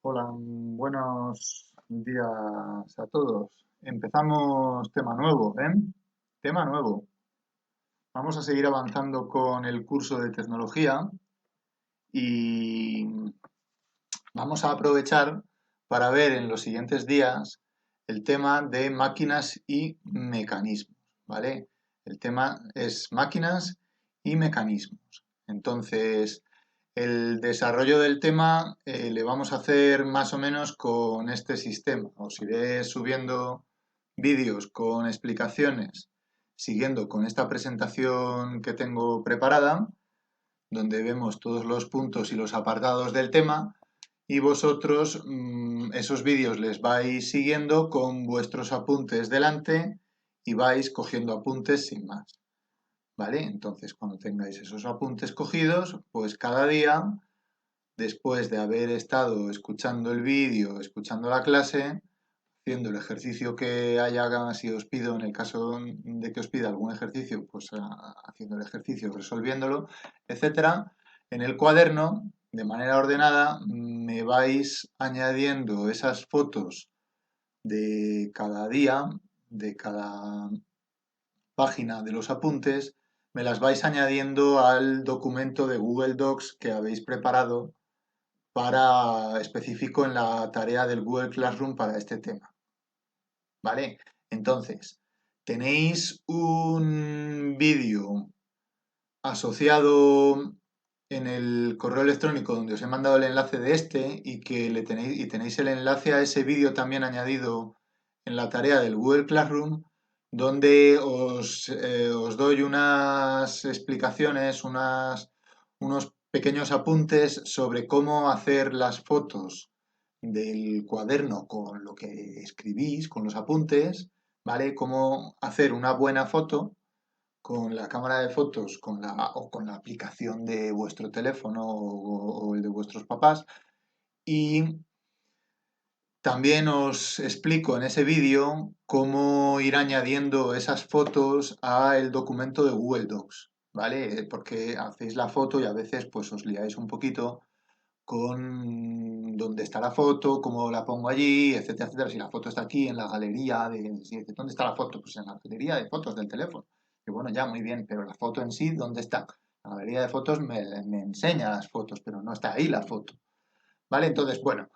Hola, buenos días a todos. Empezamos tema nuevo, ¿eh? Tema nuevo. Vamos a seguir avanzando con el curso de tecnología y vamos a aprovechar para ver en los siguientes días el tema de máquinas y mecanismos, ¿vale? El tema es máquinas y mecanismos. Entonces, el desarrollo del tema le vamos a hacer más o menos con este sistema. Os iré subiendo vídeos con explicaciones, siguiendo con esta presentación que tengo preparada, donde vemos todos los puntos y los apartados del tema, y vosotros esos vídeos les vais siguiendo con vuestros apuntes delante y vais cogiendo apuntes sin más. ¿Vale? Entonces, cuando tengáis esos apuntes cogidos, pues cada día, después de haber estado escuchando el vídeo, escuchando la clase, haciendo el ejercicio que haya, si os pido, en el caso de que os pida algún ejercicio, pues haciendo el ejercicio, resolviéndolo, etcétera, en el cuaderno, de manera ordenada, me vais añadiendo esas fotos de cada día, de cada página de los apuntes, me las vais añadiendo al documento de Google Docs que habéis preparado para específico en la tarea del Google Classroom para este tema. ¿Vale? Entonces, tenéis un vídeo asociado en el correo electrónico donde os he mandado el enlace de este y tenéis el enlace a ese vídeo también añadido en la tarea del Google Classroom, donde os doy unas explicaciones, unos pequeños apuntes sobre cómo hacer las fotos del cuaderno con lo que escribís, con los apuntes, ¿vale? Cómo hacer una buena foto con la cámara de fotos o con la aplicación de vuestro teléfono o el de vuestros papás. Y también os explico en ese vídeo cómo ir añadiendo esas fotos al documento de Google Docs, ¿vale? Porque hacéis la foto y a veces pues os liáis un poquito con dónde está la foto, cómo la pongo allí, etcétera, etcétera. Si la foto está aquí en la galería ¿dónde está la foto? Pues en la galería de fotos del teléfono. Y bueno, ya muy bien, pero la foto en sí, ¿dónde está? La galería de fotos me enseña las fotos, pero no está ahí la foto. ¿Vale? Entonces, bueno,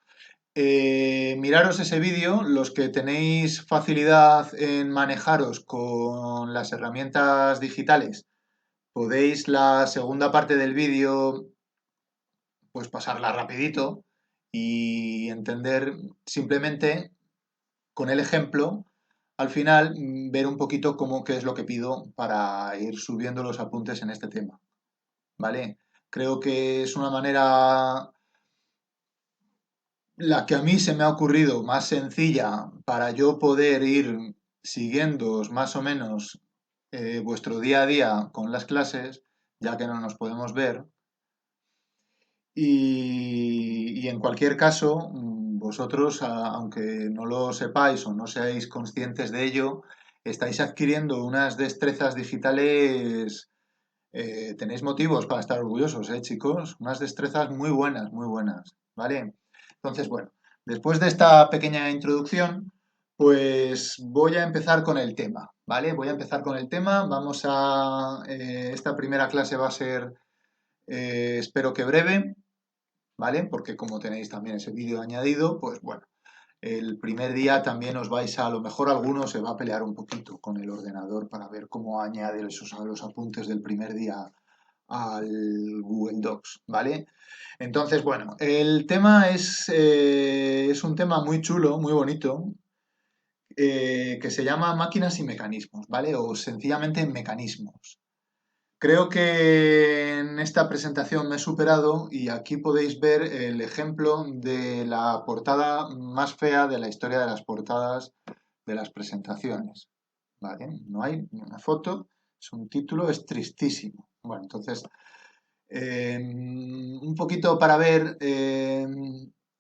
miraros ese vídeo, los que tenéis facilidad en manejaros con las herramientas digitales, podéis la segunda parte del vídeo pues pasarla rapidito y entender simplemente con el ejemplo, al final ver un poquito cómo qué es lo que pido para ir subiendo los apuntes en este tema, ¿vale? Creo que es una manera la que a mí se me ha ocurrido más sencilla para yo poder ir siguiendo más o menos vuestro día a día con las clases, ya que no nos podemos ver. Y en cualquier caso, vosotros, aunque no lo sepáis o no seáis conscientes de ello, estáis adquiriendo unas destrezas digitales, tenéis motivos para estar orgullosos, chicos? Unas destrezas muy buenas, ¿vale? Entonces, bueno, después de esta pequeña introducción, pues voy a empezar con el tema, ¿vale? Voy a empezar con el tema. Esta primera clase va a ser, espero que breve, ¿vale? Porque como tenéis también ese vídeo añadido, pues bueno, el primer día también os vais a lo mejor alguno se va a pelear un poquito con el ordenador para ver cómo añadir los apuntes del primer día al Google Docs, ¿vale? Entonces, bueno, el tema es un tema muy chulo, muy bonito, que se llama máquinas y mecanismos, ¿vale? O sencillamente mecanismos. Creo que en esta presentación me he superado y aquí podéis ver el ejemplo de la portada más fea de la historia de las portadas de las presentaciones. ¿Vale? No hay ni una foto, es un título, es tristísimo. Bueno, entonces, un poquito para ver,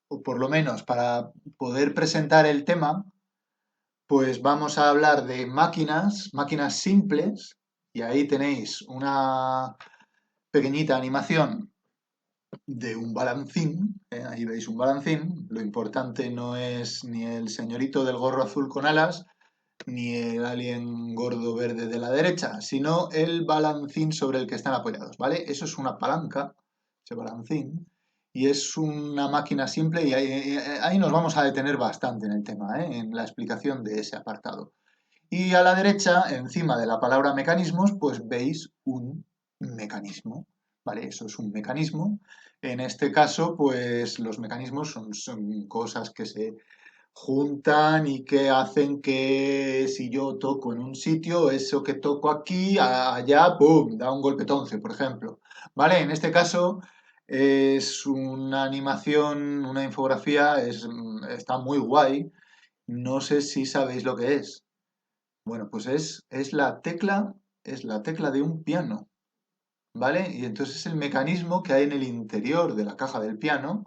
o por lo menos para poder presentar el tema, pues vamos a hablar de máquinas simples, y ahí tenéis una pequeñita animación de un balancín, ahí veis un balancín, Lo importante no es ni el señorito del gorro azul con alas, ni el alien gordo verde de la derecha, sino el balancín sobre el que están apoyados, ¿vale? Eso es una palanca, ese balancín, y es una máquina simple y ahí nos vamos a detener bastante en el tema, ¿eh? En la explicación de ese apartado. Y a la derecha, encima de la palabra mecanismos, pues veis un mecanismo, ¿vale? Eso es un mecanismo. En este caso, pues los mecanismos son cosas que se juntan y que hacen que si yo toco en un sitio, eso que toco aquí, allá, ¡pum!, da un golpetonce, por ejemplo. ¿Vale? En este caso es una animación, una infografía, está muy guay. No sé si sabéis lo que es. Bueno, pues es la tecla de un piano, ¿vale? Y entonces es el mecanismo que hay en el interior de la caja del piano,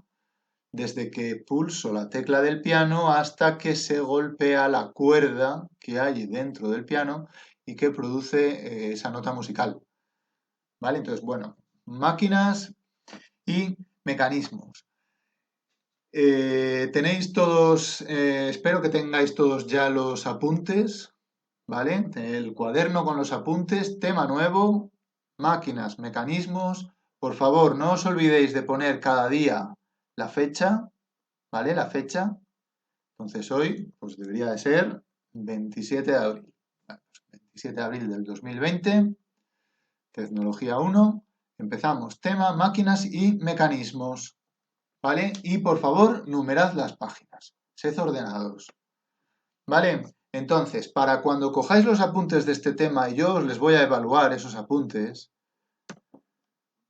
desde que pulso la tecla del piano hasta que se golpea la cuerda que hay dentro del piano y que produce esa nota musical, ¿vale? Entonces, bueno, máquinas y mecanismos. Tenéis todos, espero que tengáis todos ya los apuntes, ¿vale? El cuaderno con los apuntes, tema nuevo, máquinas, mecanismos. Por favor, no os olvidéis de poner cada día la fecha, ¿vale? La fecha. Entonces hoy, pues debería de ser 27 de abril. Bueno, pues 27 de abril del 2020, tecnología 1. Empezamos, tema, máquinas y mecanismos, ¿vale? Y por favor, numerad las páginas. Sed ordenados. ¿Vale? Entonces, para cuando cojáis los apuntes de este tema y yo os les voy a evaluar esos apuntes,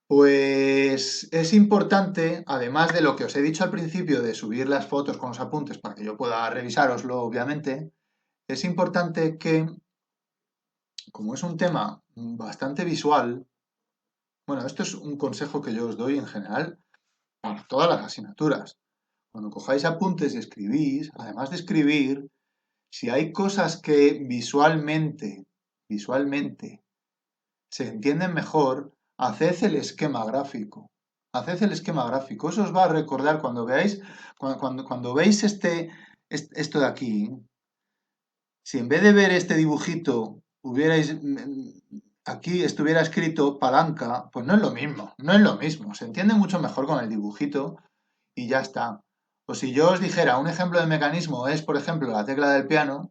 pues es importante, además de lo que os he dicho al principio de subir las fotos con los apuntes para que yo pueda revisároslo, obviamente, es importante que, como es un tema bastante visual, bueno, esto es un consejo que yo os doy en general para todas las asignaturas. Cuando cojáis apuntes y escribís, además de escribir, si hay cosas que visualmente se entienden mejor, haced el esquema gráfico. Haced el esquema gráfico. Eso os va a recordar cuando veáis, cuando veis esto de aquí, si en vez de ver este dibujito hubierais aquí estuviera escrito palanca, pues no es lo mismo, no es lo mismo. Se entiende mucho mejor con el dibujito y ya está. O si yo os dijera un ejemplo de mecanismo es, por ejemplo, la tecla del piano,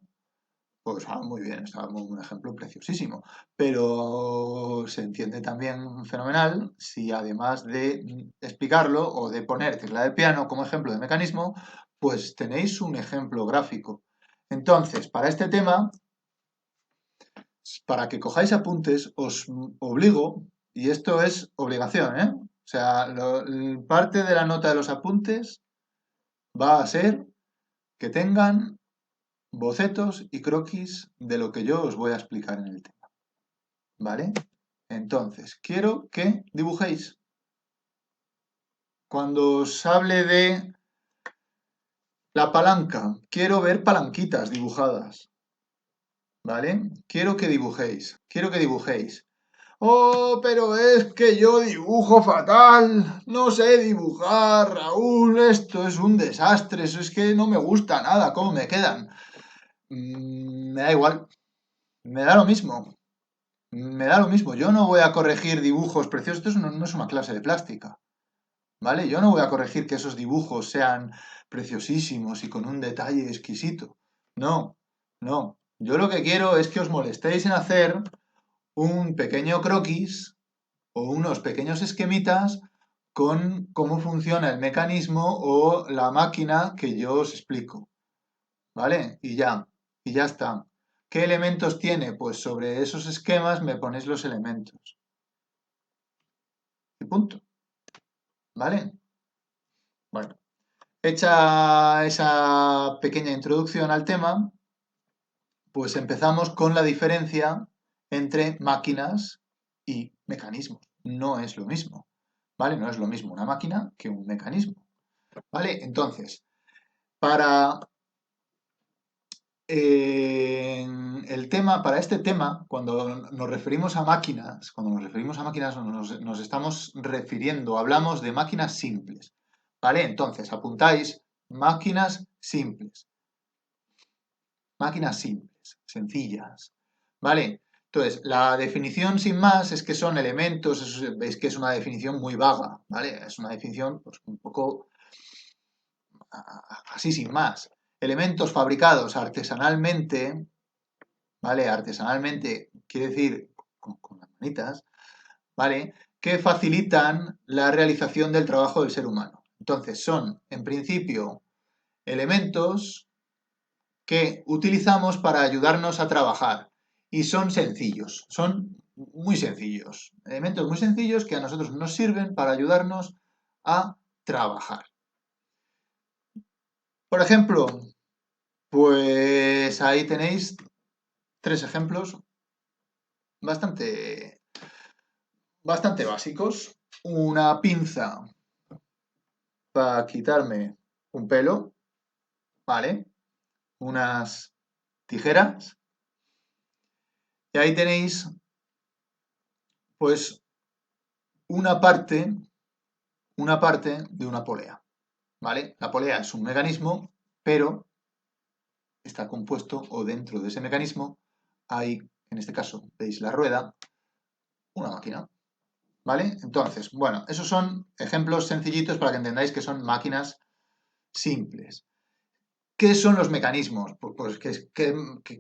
pues muy bien, está un ejemplo preciosísimo. Pero se entiende también fenomenal si además de explicarlo o de poner tecla del piano como ejemplo de mecanismo, pues tenéis un ejemplo gráfico. Entonces, para este tema, para que cojáis apuntes, os obligo, y esto es obligación, ¿eh? O sea, parte de la nota de los apuntes va a ser que tengan bocetos y croquis de lo que yo os voy a explicar en el tema, ¿vale? Entonces, quiero que dibujéis. Cuando os hable de la palanca, quiero ver palanquitas dibujadas, ¿vale? Quiero que dibujéis. Oh, pero es que yo dibujo fatal. No sé dibujar, Raúl. Esto es un desastre. Eso es que no me gusta nada. ¿Cómo me quedan? Me da igual. Me da lo mismo. Me da lo mismo. Yo no voy a corregir dibujos preciosos. Esto no es una clase de plástica. ¿Vale? Yo no voy a corregir que esos dibujos sean preciosísimos y con un detalle exquisito. No, no. Yo lo que quiero es que os molestéis en hacer un pequeño croquis o unos pequeños esquemitas con cómo funciona el mecanismo o la máquina que yo os explico, ¿vale? Y ya está. ¿Qué elementos tiene? Pues sobre esos esquemas me ponéis los elementos. Y punto, ¿vale? Bueno, hecha esa pequeña introducción al tema, pues empezamos con la diferencia entre máquinas y mecanismos. No es lo mismo, ¿vale? No es lo mismo una máquina que un mecanismo, ¿vale? Entonces, para el tema, para este tema, cuando nos referimos a máquinas, nos estamos refiriendo, hablamos de máquinas simples, ¿vale? Entonces, apuntáis máquinas simples. Máquinas simples, sencillas. ¿Vale? Entonces, la definición sin más es que son elementos, es que es una definición muy vaga, ¿vale? Es una definición pues, un poco así sin más. Elementos fabricados artesanalmente, ¿vale? Artesanalmente quiere decir con las manitas, ¿vale? Que facilitan la realización del trabajo del ser humano. Entonces, son, en principio, elementos que utilizamos para ayudarnos a trabajar y son sencillos, son muy sencillos, elementos muy sencillos que a nosotros nos sirven para ayudarnos a trabajar. Por ejemplo, pues ahí tenéis tres ejemplos bastante, bastante básicos. Una pinza para quitarme un pelo, ¿vale? Unas tijeras. Y ahí tenéis, pues, una parte, de una polea, ¿vale? La polea es un mecanismo, pero está compuesto o dentro de ese mecanismo hay, en este caso, veis la rueda, una máquina, ¿vale? Entonces, bueno, esos son ejemplos sencillitos para que entendáis que son máquinas simples. ¿Qué son los mecanismos? Pues que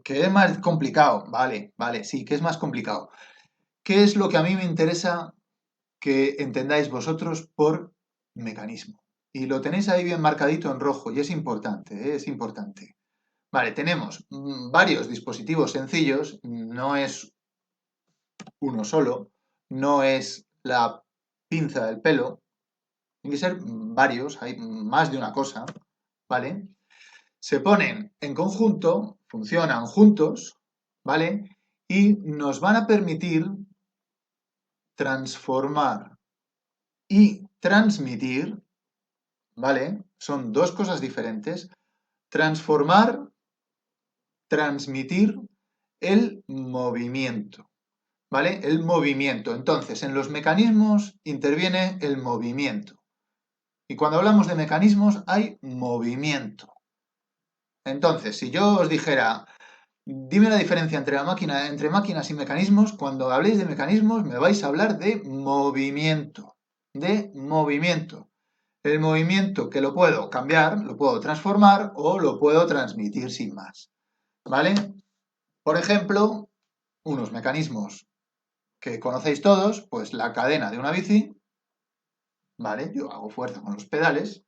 es más complicado, vale, sí, que es más complicado. ¿Qué es lo que a mí me interesa que entendáis vosotros por mecanismo? Y lo tenéis ahí bien marcadito en rojo y es importante, ¿eh? Es importante. Vale, tenemos varios dispositivos sencillos, no es uno solo, no es la pinza del pelo, tiene que ser varios, hay más de una cosa, ¿vale? Se ponen en conjunto, funcionan juntos, ¿vale? Y nos van a permitir transformar y transmitir, ¿vale? Son dos cosas diferentes. Transformar, transmitir el movimiento, ¿vale? El movimiento. Entonces, en los mecanismos interviene el movimiento. Y cuando hablamos de mecanismos hay movimiento. Entonces, si yo os dijera, dime la diferencia entre máquinas y mecanismos, cuando habléis de mecanismos me vais a hablar de movimiento. De movimiento. El movimiento que lo puedo cambiar, lo puedo transformar o lo puedo transmitir sin más. ¿Vale? Por ejemplo, unos mecanismos que conocéis todos, pues la cadena de una bici, ¿vale? Yo hago fuerza con los pedales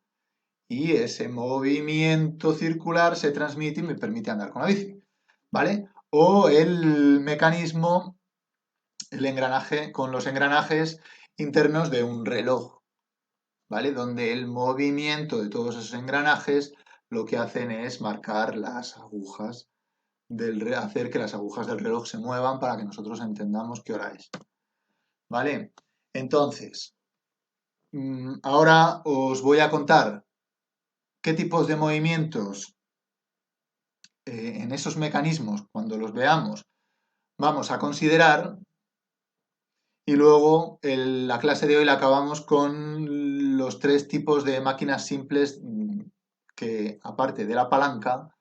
y ese movimiento circular se transmite y me permite andar con la bici, ¿vale? O el mecanismo, el engranaje, con los engranajes internos de un reloj, ¿vale? Donde el movimiento de todos esos engranajes lo que hacen es marcar las agujas hacer que las agujas del reloj se muevan para que nosotros entendamos qué hora es, ¿vale? Entonces, ahora os voy a contar qué tipos de movimientos en esos mecanismos, cuando los veamos, vamos a considerar y luego la clase de hoy la acabamos con los tres tipos de máquinas simples que, aparte de la palanca,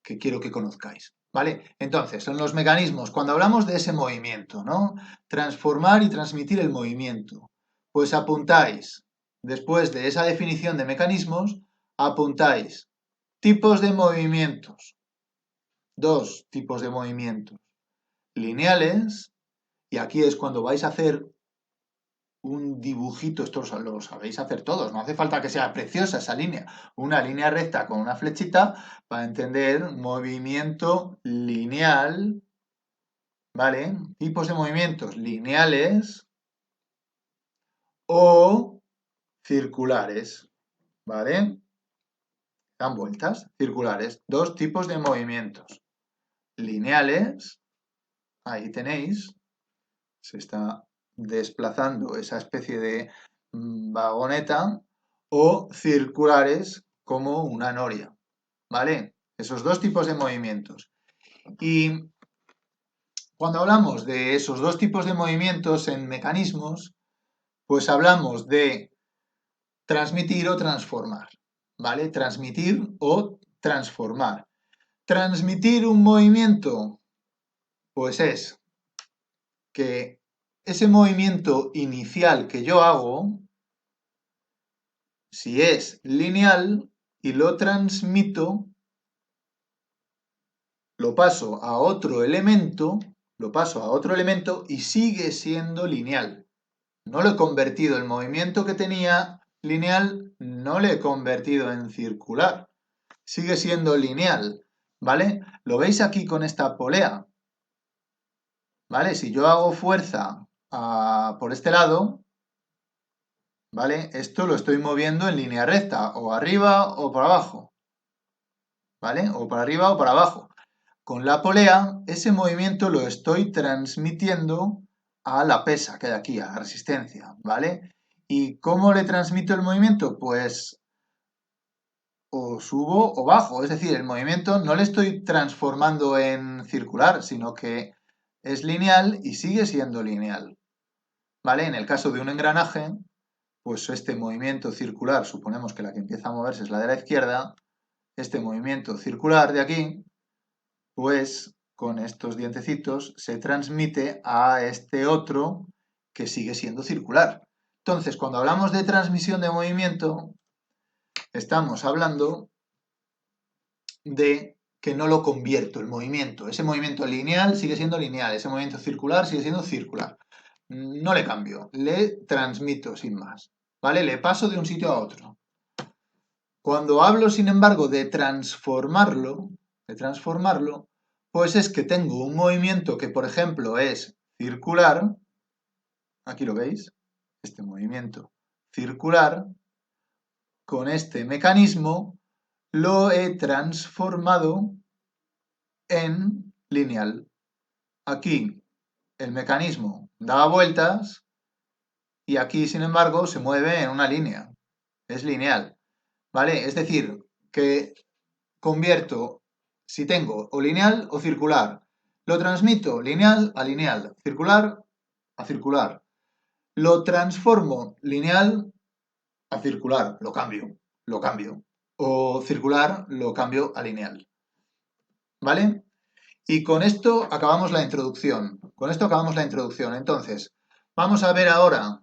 que quiero que conozcáis. ¿Vale? Entonces, son los mecanismos, cuando hablamos de ese movimiento, ¿no? Transformar y transmitir el movimiento. Pues apuntáis, después de esa definición de mecanismos, apuntáis tipos de movimientos. Dos tipos de movimientos. Lineales, y aquí es cuando vais a hacer un dibujito, esto lo sabéis hacer todos, no hace falta que sea preciosa esa línea, una línea recta con una flechita para entender movimiento lineal, ¿vale? Tipos de movimientos lineales o circulares, ¿vale? Dan vueltas, circulares, dos tipos de movimientos lineales, ahí tenéis, se está desplazando esa especie de vagoneta, o circulares como una noria, ¿vale? Esos dos tipos de movimientos. Y cuando hablamos de esos dos tipos de movimientos en mecanismos, pues hablamos de transmitir o transformar, ¿vale? Transmitir o transformar. Transmitir un movimiento, pues es que ese movimiento inicial que yo hago, si es lineal y lo transmito, lo paso a otro elemento, y sigue siendo lineal. No lo he convertido, el movimiento que tenía lineal, no lo he convertido en circular. Sigue siendo lineal, ¿vale? ¿Lo veis aquí con esta polea? ¿Vale? Si yo hago fuerza por este lado, ¿vale? Esto lo estoy moviendo en línea recta, o arriba o para abajo, ¿vale? O para arriba o para abajo. Con la polea, ese movimiento lo estoy transmitiendo a la pesa que hay aquí, a la resistencia, ¿vale? ¿Y cómo le transmito el movimiento? Pues o subo o bajo, es decir, el movimiento no le estoy transformando en circular, sino que es lineal y sigue siendo lineal, ¿vale? En el caso de un engranaje, pues este movimiento circular, suponemos que la que empieza a moverse es la de la izquierda, este movimiento circular de aquí, pues con estos dientecitos se transmite a este otro que sigue siendo circular. Entonces, cuando hablamos de transmisión de movimiento, estamos hablando de que no lo convierto el movimiento. Ese movimiento lineal sigue siendo lineal, ese movimiento circular sigue siendo circular. No le cambio, le transmito sin más, ¿vale? Le paso de un sitio a otro. Cuando hablo, sin embargo, de transformarlo, pues es que tengo un movimiento que, por ejemplo, es circular, aquí lo veis, este movimiento circular, con este mecanismo lo he transformado en lineal. Aquí el mecanismo daba vueltas y aquí, sin embargo, se mueve en una línea. Es lineal, ¿vale? Es decir, que convierto si tengo o lineal o circular. Lo transmito lineal a lineal, circular a circular. Lo transformo lineal a circular, lo cambio. O circular lo cambio a lineal. ¿Vale? Y con esto acabamos la introducción. Entonces, vamos a ver ahora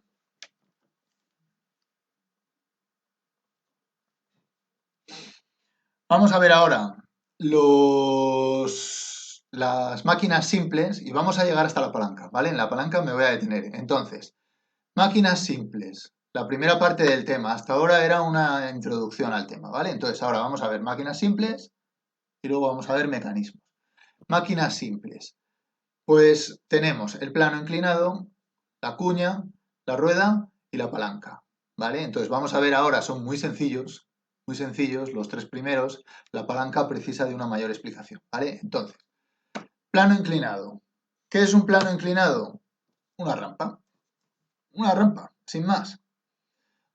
las máquinas simples y vamos a llegar hasta la palanca, ¿vale? En la palanca me voy a detener. Entonces, máquinas simples. La primera parte del tema. Hasta ahora era una introducción al tema, ¿vale? Entonces, ahora vamos a ver máquinas simples y luego vamos a ver mecanismos. Máquinas simples. Pues tenemos el plano inclinado, la cuña, la rueda y la palanca, ¿vale? Entonces vamos a ver ahora, son muy sencillos, los tres primeros. La palanca precisa de una mayor explicación, ¿vale? Entonces, plano inclinado. ¿Qué es un plano inclinado? Una rampa, sin más.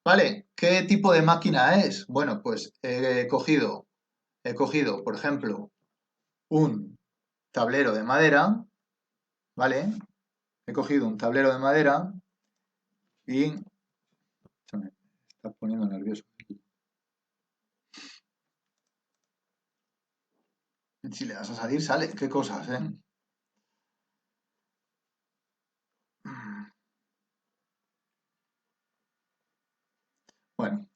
¿Vale? ¿Qué tipo de máquina es? Bueno, pues he cogido, por ejemplo, un tablero de madera, ¿vale? He cogido un tablero de madera y se me está poniendo nervioso. Si le das a salir, sale. Qué cosas, ¿eh? Bueno,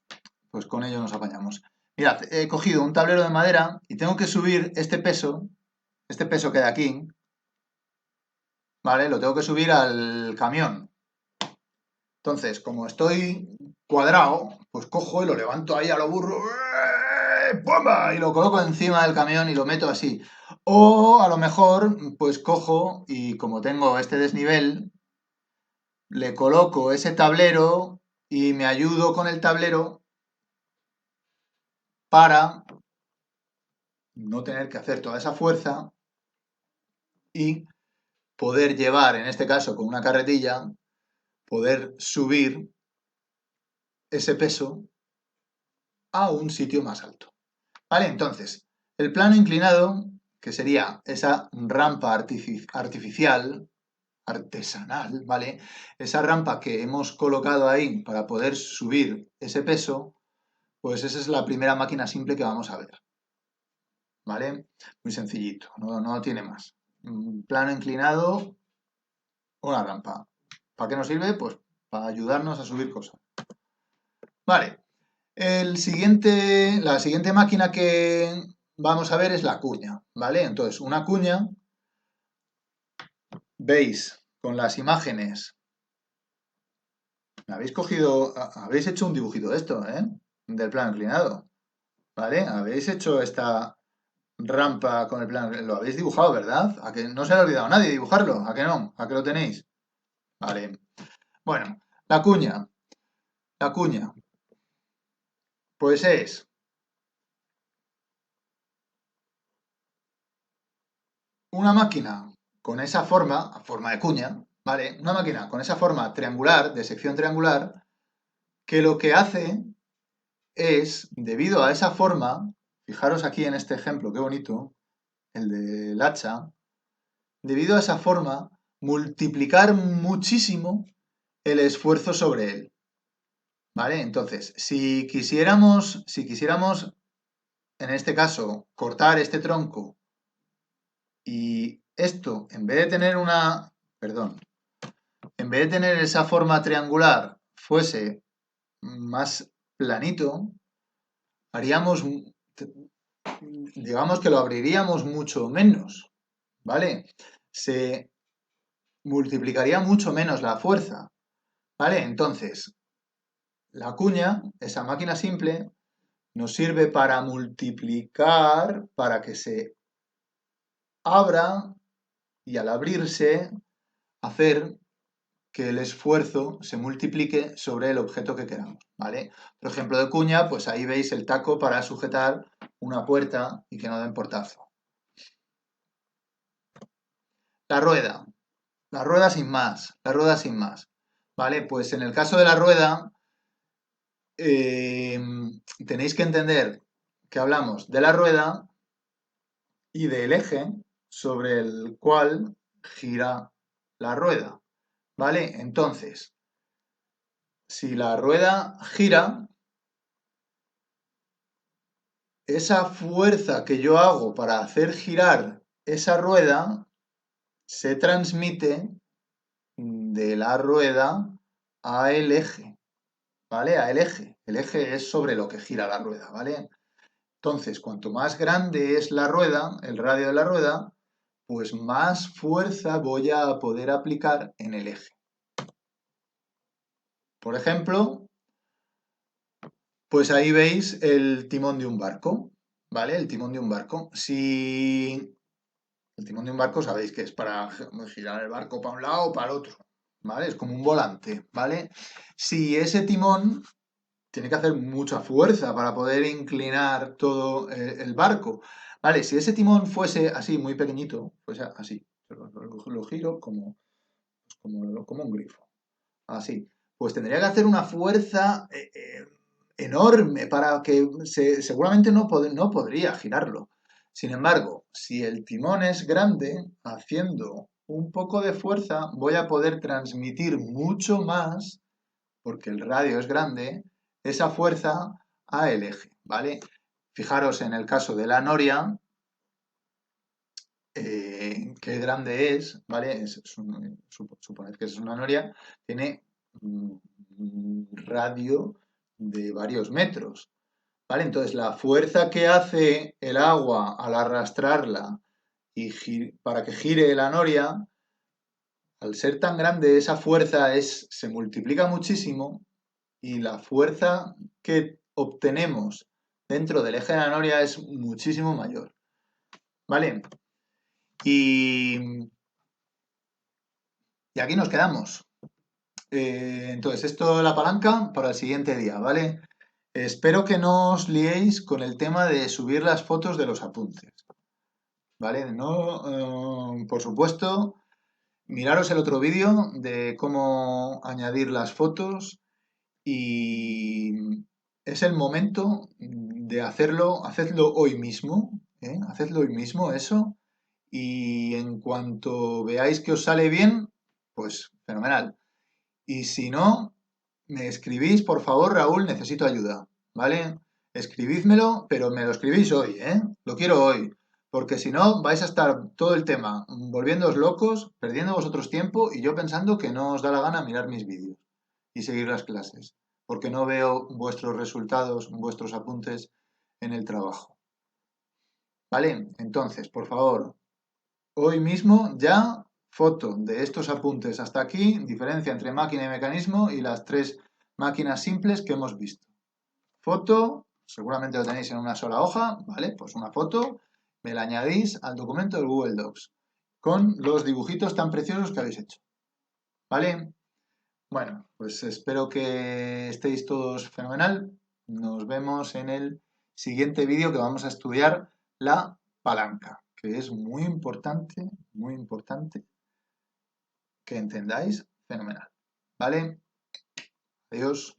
pues con ello nos apañamos. Mirad, he cogido un tablero de madera y tengo que subir este peso que hay aquí, ¿vale? Lo tengo que subir al camión. Entonces, como estoy cuadrado, pues cojo y lo levanto ahí a lo burro, ¡pumba! Y lo coloco encima del camión y lo meto así. O a lo mejor, pues cojo y como tengo este desnivel, le coloco ese tablero y me ayudo con el tablero para no tener que hacer toda esa fuerza y poder llevar, en este caso con una carretilla, poder subir ese peso a un sitio más alto. ¿Vale? Entonces, el plano inclinado, que sería esa rampa artificial, artesanal, ¿vale? Esa rampa que hemos colocado ahí para poder subir ese peso, Pues esa es la primera máquina simple que vamos a ver, ¿vale? Muy sencillito, no tiene más. Un plano inclinado, una rampa. ¿Para qué nos sirve? Pues para ayudarnos a subir cosas. Vale, la siguiente máquina que vamos a ver es la cuña, ¿vale? Entonces, una cuña, veis con las imágenes, habéis hecho un dibujito de esto, ¿eh? Del plano inclinado, ¿vale? Habéis hecho esta rampa con el plano, lo habéis dibujado, ¿verdad? ¿A que no se le ha olvidado a nadie dibujarlo? ¿A que no? ¿A que lo tenéis? Vale. Bueno, la cuña, la cuña, pues es una máquina con esa forma de cuña, ¿vale? Una máquina con esa forma triangular, de sección triangular, que lo que hace es, debido a esa forma, fijaros aquí en este ejemplo, qué bonito, el del hacha, debido a esa forma, multiplicar muchísimo el esfuerzo sobre él, ¿vale? Entonces, si quisiéramos, en este caso, cortar este tronco y esto, perdón, en vez de tener esa forma triangular, fuese más planito, haríamos, digamos que lo abriríamos mucho menos, ¿vale? Se multiplicaría mucho menos la fuerza, ¿vale? Entonces, la cuña, esa máquina simple, nos sirve para multiplicar, para que se abra y al abrirse, hacer que el esfuerzo se multiplique sobre el objeto que queramos, ¿vale? Por ejemplo de cuña, pues ahí veis el taco para sujetar una puerta y que no den portazo. La rueda, la rueda sin más, la rueda sin más, ¿vale? Pues en el caso de la rueda, eh, tenéis que entender que hablamos de la rueda y del eje sobre el cual gira la rueda, ¿vale? Entonces, si la rueda gira, esa fuerza que yo hago para hacer girar esa rueda se transmite de la rueda a el eje, ¿vale? A el eje. El eje es sobre lo que gira la rueda, ¿vale? Entonces, cuanto más grande es la rueda, el radio de la rueda, pues más fuerza voy a poder aplicar en el eje. Por ejemplo, pues ahí veis el timón de un barco, ¿vale? El timón de un barco. Si el timón de un barco sabéis que es para girar el barco para un lado o para el otro, ¿vale? Es como un volante, ¿vale? Si ese timón tiene que hacer mucha fuerza para poder inclinar todo el barco, ¿vale? Si ese timón fuese así, muy pequeñito, fuese así, lo giro como un grifo, así, pues tendría que hacer una fuerza enorme para que seguramente no podría girarlo. Sin embargo, si el timón es grande, haciendo un poco de fuerza, voy a poder transmitir mucho más, porque el radio es grande, esa fuerza a el eje, ¿vale? Fijaros en el caso de la noria, qué grande es, ¿vale? Suponed que es una noria, tiene un radio de varios metros, ¿vale? Entonces, la fuerza que hace el agua al arrastrarla para que gire la noria, al ser tan grande, esa fuerza se multiplica muchísimo y la fuerza que obtenemos dentro del eje de la noria es muchísimo mayor, ¿vale? Y aquí nos quedamos. Entonces, esto de la palanca para el siguiente día, ¿vale? Espero que no os liéis con el tema de subir las fotos de los apuntes, ¿vale? No, por supuesto, miraros el otro vídeo de cómo añadir las fotos y es el momento de hacerlo, hacedlo hoy mismo, ¿eh? Hacedlo hoy mismo eso y en cuanto veáis que os sale bien, pues fenomenal. Y si no, me escribís, por favor, Raúl, necesito ayuda, ¿vale? escribídmelo, pero me lo escribís hoy, ¿eh? Lo quiero hoy, porque si no vais a estar todo el tema volviéndoos locos, perdiendo vosotros tiempo y yo pensando que no os da la gana mirar mis vídeos y seguir las clases, porque no veo vuestros resultados, vuestros apuntes en el trabajo. ¿Vale? Entonces, por favor, hoy mismo ya foto de estos apuntes hasta aquí, diferencia entre máquina y mecanismo y las tres máquinas simples que hemos visto. Foto, seguramente lo tenéis en una sola hoja, ¿vale? Pues una foto, me la añadís al documento del Google Docs con los dibujitos tan preciosos que habéis hecho, ¿vale? Bueno, pues espero que estéis todos fenomenal. Nos vemos en el siguiente vídeo que vamos a estudiar la palanca, que es muy importante que entendáis fenomenal. ¿Vale? Adiós.